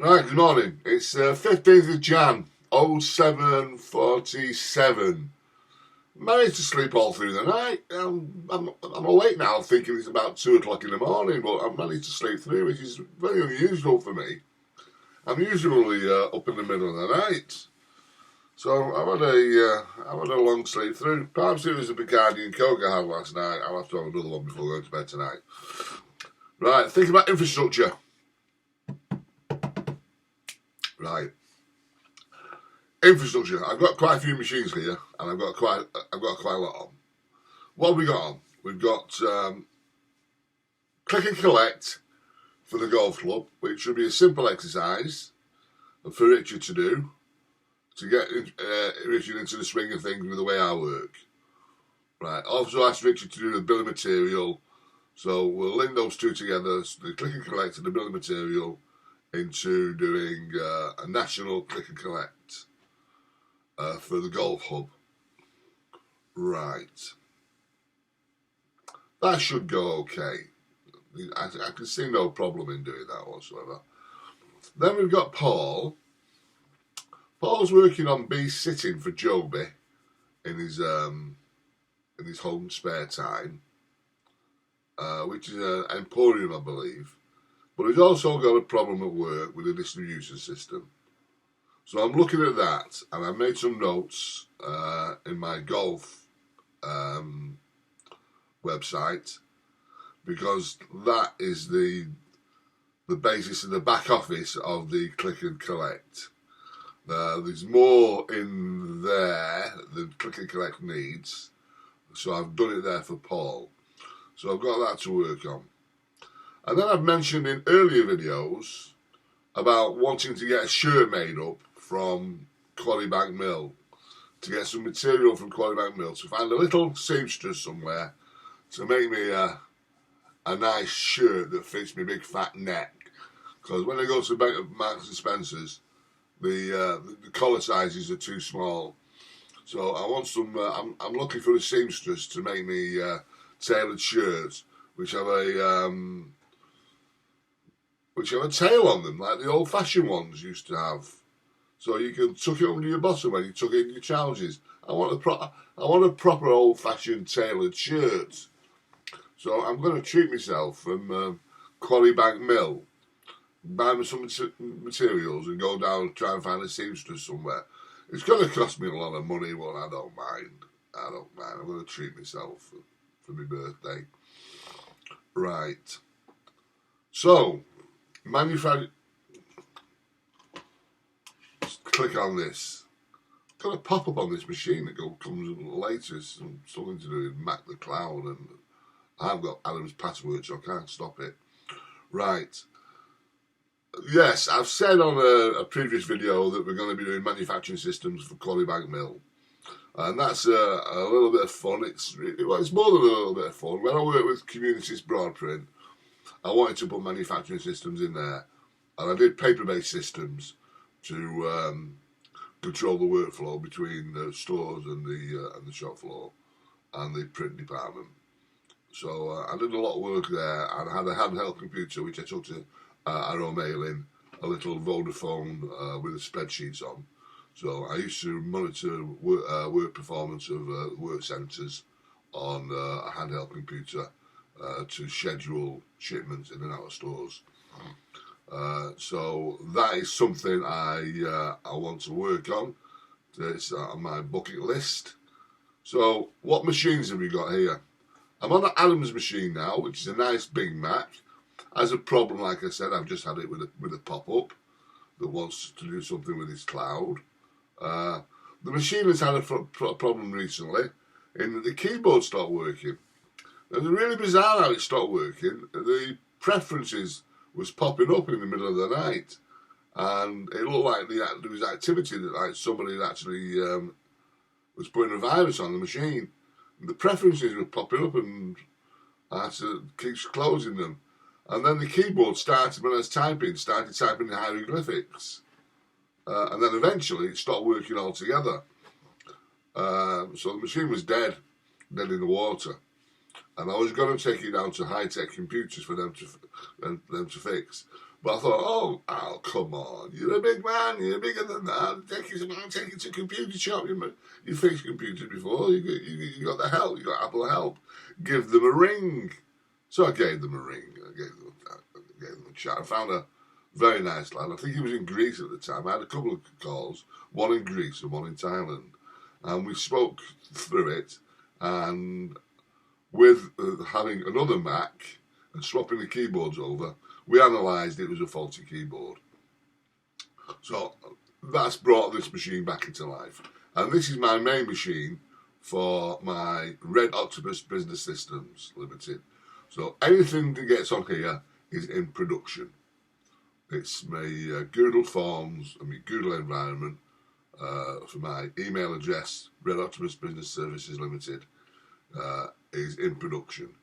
Right, good morning. It's 15th of Jan, 07:47. Managed to sleep all through the night. I'm awake now thinking it's about 2 o'clock in the morning, but I've managed to sleep through, which is very unusual for me. I'm usually up in the middle of the night. So I've had a long sleep through. Perhaps it was a Bacardi and Coke I had last night. I'll have to have another one before going to bed tonight. Right, think about infrastructure. Right. Infrastructure. I've got quite a few machines here, and I've got quite a lot on. What have we got on? We've got click and collect for the golf club, which should be a simple exercise for Richard to do to get Richard into the swing of things with the way I work. Right. Also asked Richard to do the bill of material, so we'll link those two together: the click and collect and the bill of material into doing a national click and collect. For the golf hub. Right. That should go okay. I can see no problem in doing that whatsoever. Then we've got Paul. Paul's working on bee sitting for Joby in his home spare time, which is an emporium, I believe. But he's also got a problem at work with the distribution system. So I'm looking at that, and I made some notes in my golf website, because that is the basis of the back office of the click and collect. There's more in there than click and collect needs, so I've done it there for Paul. So I've got that to work on. And then I've mentioned in earlier videos about wanting to get a shirt made up from Quarrybank Mill, to get some material from Quarrybank Mill, to find a little seamstress somewhere to make me a nice shirt that fits my big fat neck. Because when I go to Marks and Spencer's, the collar sizes are too small. So I want some. I'm looking for a seamstress to make me tailored shirts which have a tail on them, like the old-fashioned ones used to have. So you can tuck it under your bottom when you tuck it in your trousers. I want a proper old-fashioned tailored shirt. So I'm going to treat myself from Quarrybank Mill, buy me some materials and go down and try and find a seamstress somewhere. It's going to cost me a lot of money, but I don't mind. I'm going to treat myself for my birthday. Right. So, click on this. Got a pop-up on this machine that comes later, something to do with Mac the Cloud, and I've got Adam's password, so I can't stop it. Right. Yes, I've said on a previous video that we're going to be doing manufacturing systems for Quarrybank Mill, and that's a little bit of fun. It's more than a little bit of fun. When I work with Communities Broadprint, I wanted to put manufacturing systems in there, and I did paper-based systems to control the workflow between the stores and the shop floor and the print department. So I did a lot of work there, and I had a handheld computer which I took to Arrow Mailing, a little Vodafone with the spreadsheets on. So I used to monitor work performance of work centres on a handheld computer to schedule shipments in and out of stores. So that is something I want to work on. It's on my bucket list. So what machines have we got here? I'm on the Adams machine now, which is a nice Big Mac. Has a problem, like I said. I've just had it with a pop-up that wants to do something with its cloud. The machine has had a problem recently in that the keyboard stopped working. And it's really bizarre how it stopped working. The preferences was popping up in the middle of the night, and it looked like there was activity that like somebody had actually was putting a virus on the machine. And the preferences were popping up, and I had to keep closing them. And then the keyboard started, when I was typing, typing hieroglyphics, and then eventually it stopped working altogether. So the machine was dead in the water. And I was going to take it down to high-tech computers for them to fix. But I thought, oh, come on, you're a big man, you're bigger than that. Take you to a computer shop. You fixed computers before. You got the help. You got Apple help. Give them a ring. So I gave them a ring. I gave them a chat. I found a very nice lad. I think he was in Greece at the time. I had a couple of calls, one in Greece and one in Thailand, and we spoke through it. And with having another Mac and swapping the keyboards over, we analysed it was a faulty keyboard. So that's brought this machine back into life. And this is my main machine for my Red Octopus Business Systems Limited. So anything that gets on here is in production. It's my Google Forms and my Google environment for my email address, Red Octopus Business Services Limited, is in production.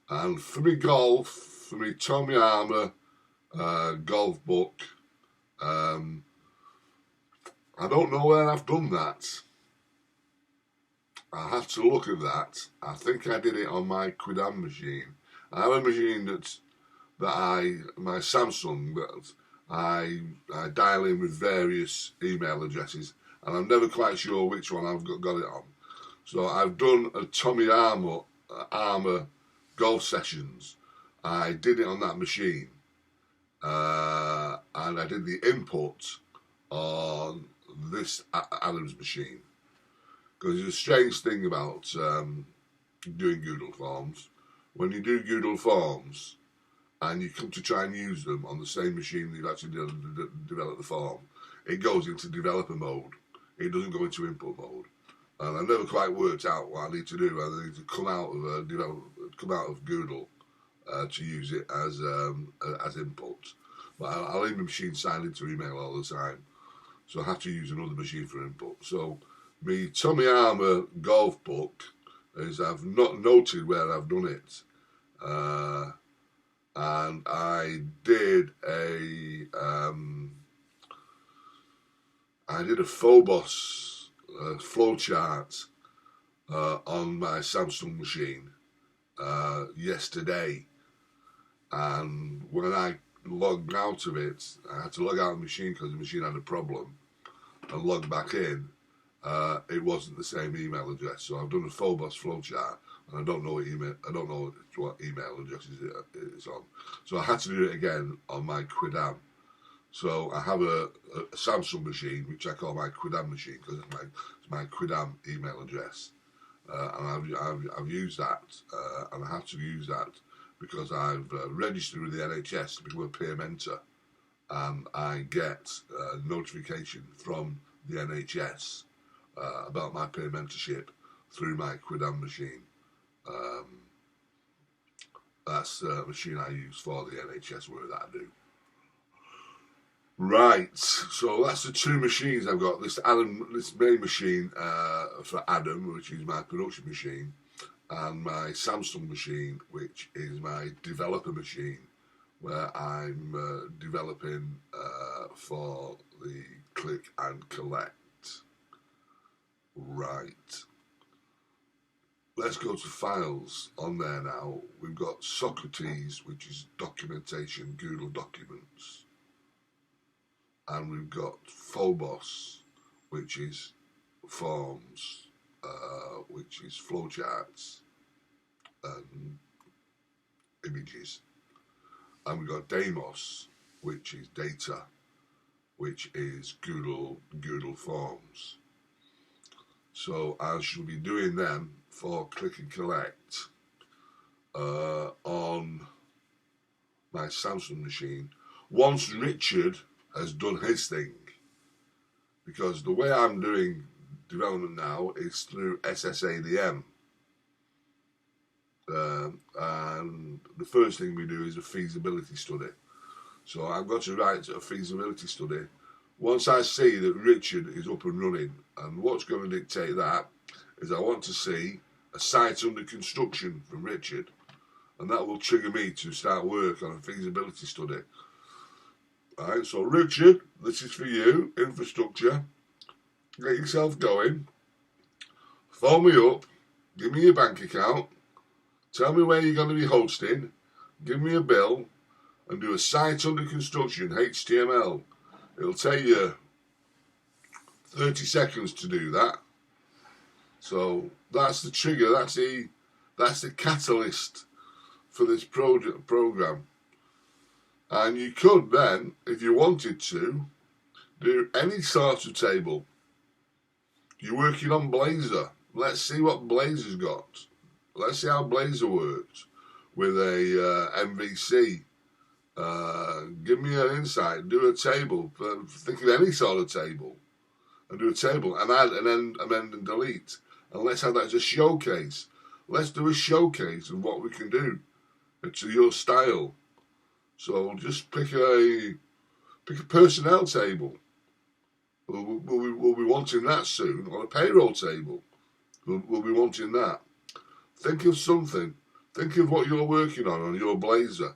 And for me golf, for me Tommy Armour golf book, I don't know where I've done that. I have to look at that. I think I did it on my Quidam machine. I have a machine my Samsung, that I dial in with various email addresses, and I'm never quite sure which one I've got it on. So I've done a Tommy Armour golf sessions. I did it on that machine, and I did the input on this Adam's machine. Because there's a strange thing about doing Google Forms. When you do Google Forms and you come to try and use them on the same machine that you've actually developed the form, it goes into developer mode. It doesn't go into input mode. And I've never quite worked out what I need to do. I need to come out of Google to use it as input. But I leave my machine signed into email all the time, so I have to use another machine for input. So my Tommy Armour golf book is I've not noted where I've done it, and I did a Phobos flowchart on my Samsung machine yesterday, and when I logged out of it, I had to log out of the machine because the machine had a problem, and log back in. It wasn't the same email address, so I've done a Phobos flowchart, and I don't know what email address it's on. So I had to do it again on my Quidam. So I have a Samsung machine, which I call my Quidam machine because it's my Quidam email address, and I've used that, and I have to use that because I've registered with the NHS to become a peer mentor, and I get notification from the NHS about my peer mentorship through my Quidam machine. That's the machine I use for the NHS work that I do. Right, so that's the two machines I've got. This main machine for Adam, which is my production machine, and my Samsung machine, which is my developer machine, where I'm developing for the click and collect. Right. Let's go to files on there now. We've got Socrates, which is documentation, Google Documents. And we've got Phobos, which is forms, which is flowcharts and images. And we've got Deimos, which is data, which is Google Forms. So I shall be doing them for click and collect on my Samsung machine once Richard has done his thing, because the way I'm doing development now is through SSADM, and the first thing we do is a feasibility study. So I've got to write a feasibility study once I see that Richard is up and running, and what's going to dictate that is I want to see a site under construction from Richard, and that will trigger me to start work on a feasibility study. Alright, so Richard, this is for you, infrastructure. Get yourself going. Phone me up, give me your bank account, tell me where you're going to be hosting, give me a bill, and do a site under construction HTML. It'll take you 30 seconds to do that. So that's the trigger, that's the catalyst for this program. And you could then, if you wanted to, do any sort of table. You're working on Blazor. Let's see what Blazor's got. Let's see how Blazor works with a MVC. Give me an insight. Do a table. Think of any sort of table, and do a table, and add, and then amend and delete. And let's have that as a showcase. Let's do a showcase of what we can do to your style. So just pick a personnel table. We'll be wanting that soon, or a payroll table. We'll be wanting that. Think of something. Think of what you're working on your Blazor.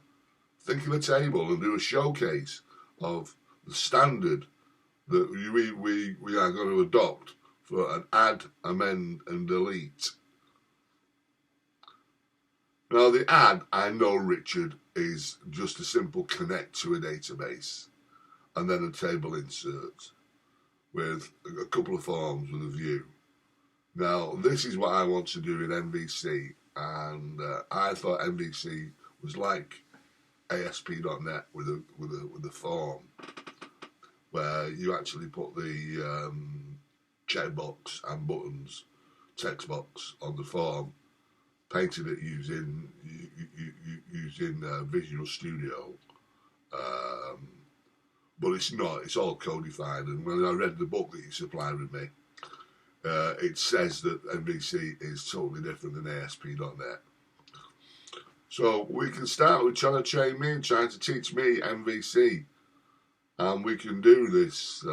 Think of a table and do a showcase of the standard that we are going to adopt for an add, amend, and delete. Now the add, I know, Richard, is just a simple connect to a database and then a table insert with a couple of forms with a view. Now, this is what I want to do in MVC, and I thought MVC was like ASP.NET with a form where you actually put the checkbox and buttons, text box on the form, painted it using Visual Studio. But it's not, it's all codified, and when I read the book that you supplied with me, it says that MVC is totally different than ASP.NET. So we can start with trying to teach me MVC, and we can do this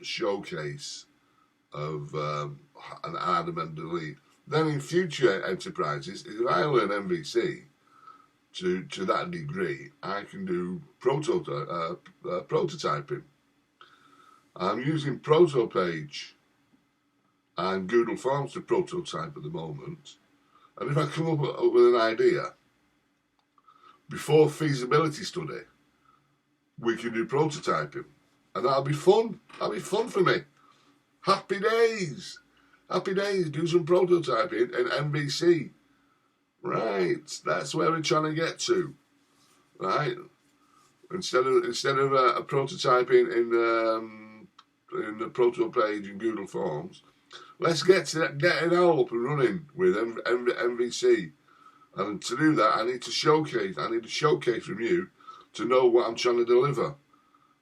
showcase of an add, amend, delete. Then in future enterprises, if I learn MVC to that degree, I can do prototyping. I'm using ProtoPage and Google Forms to prototype at the moment. And if I come up with an idea, before feasibility study, we can do prototyping. And that'll be fun. That'll be fun for me. Happy days. Happy days. Do some prototyping in MVC. Right, that's where we're trying to get to, right? Instead of prototyping in the ProtoPage and Google Forms, let's get it all up and running with MVC. And to do that, I need a showcase from you to know what I'm trying to deliver.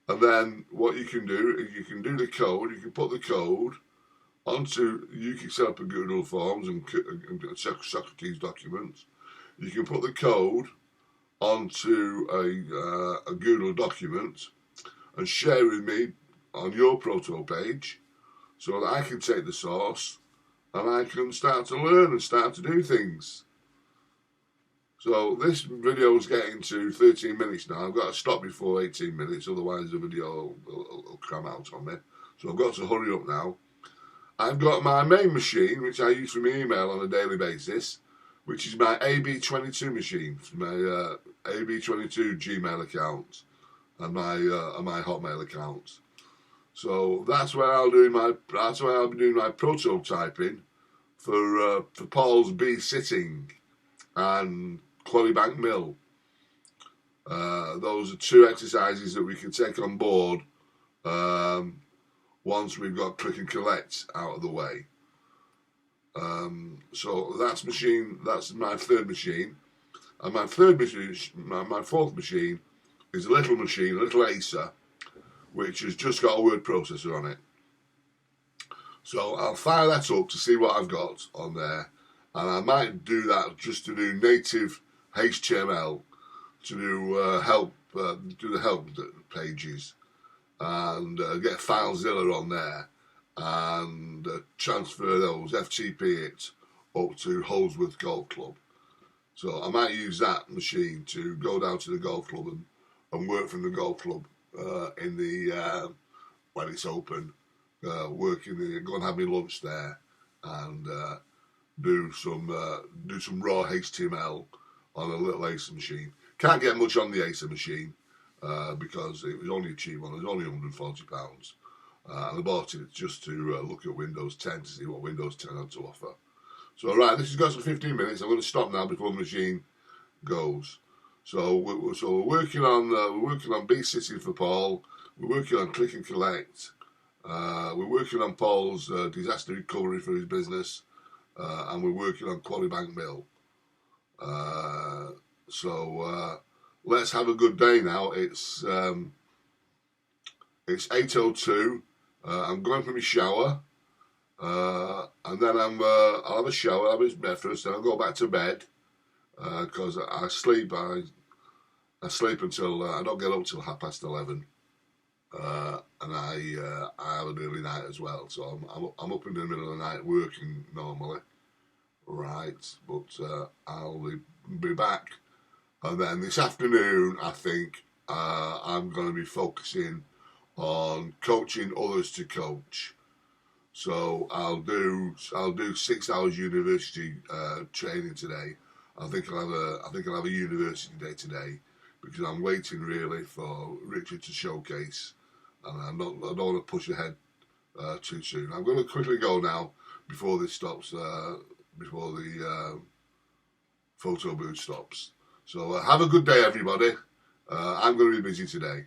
And then what you can do is you can do the code. You can put the code onto, you can set up a Google Forms and Socrates documents. You can put the code onto a Google document and share with me on your ProtoPage so that I can take the source and I can start to learn and start to do things. So this video is getting to 13 minutes now. I've got to stop before 18 minutes, otherwise the video will cram out on me. So I've got to hurry up now. I've got my main machine, which I use for my email on a daily basis, which is my AB22 machine, my AB22 Gmail account and my Hotmail account. So that's where I'll be doing my prototyping for Paul's Bee Sitting and Quarry Bank Mill. Those are two exercises that we can take on board once we've got click and collect out of the way. So that's my third machine. And my third machine, my fourth machine, is a little Acer, which has just got a word processor on it. So I'll fire that up to see what I've got on there. And I might do that just to do native HTML, to do the help pages, and get FileZilla on there, and transfer those, FTP it up to Holsworth Golf Club. So I might use that machine to go down to the golf club and work from the golf club in the when it's open, work in the, go and have my lunch there, and do some raw HTML on a little Acer machine. Can't get much on the Acer machine. because it was only a cheap one. It was only £140. And I bought it just to look at Windows 10 to see what Windows 10 had to offer. So right, this has got some 15 minutes. I'm going to stop now before the machine goes. So we're working on Bee Sitting for Paul. We're working on Click and Collect. We're working on Paul's disaster recovery for his business, and we're working on Quarry Bank Mill. So let's have a good day now. It's 8:02. I'm going for my shower, and then I'll have a shower, have a breakfast, and I'll go back to bed because I sleep until I don't get up till 11:30. And I have an early night as well, so I'm up in the middle of the night working normally, right? But I'll be back, and then this afternoon I think I'm going to be focusing on coaching others to coach. So I'll do 6 hours university training today. I think I'll have a university day today because I'm waiting really for Richard to showcase. And I don't want to push ahead too soon. I'm going to quickly go now before this stops, before the photo booth stops. So have a good day, everybody. I'm going to be busy today.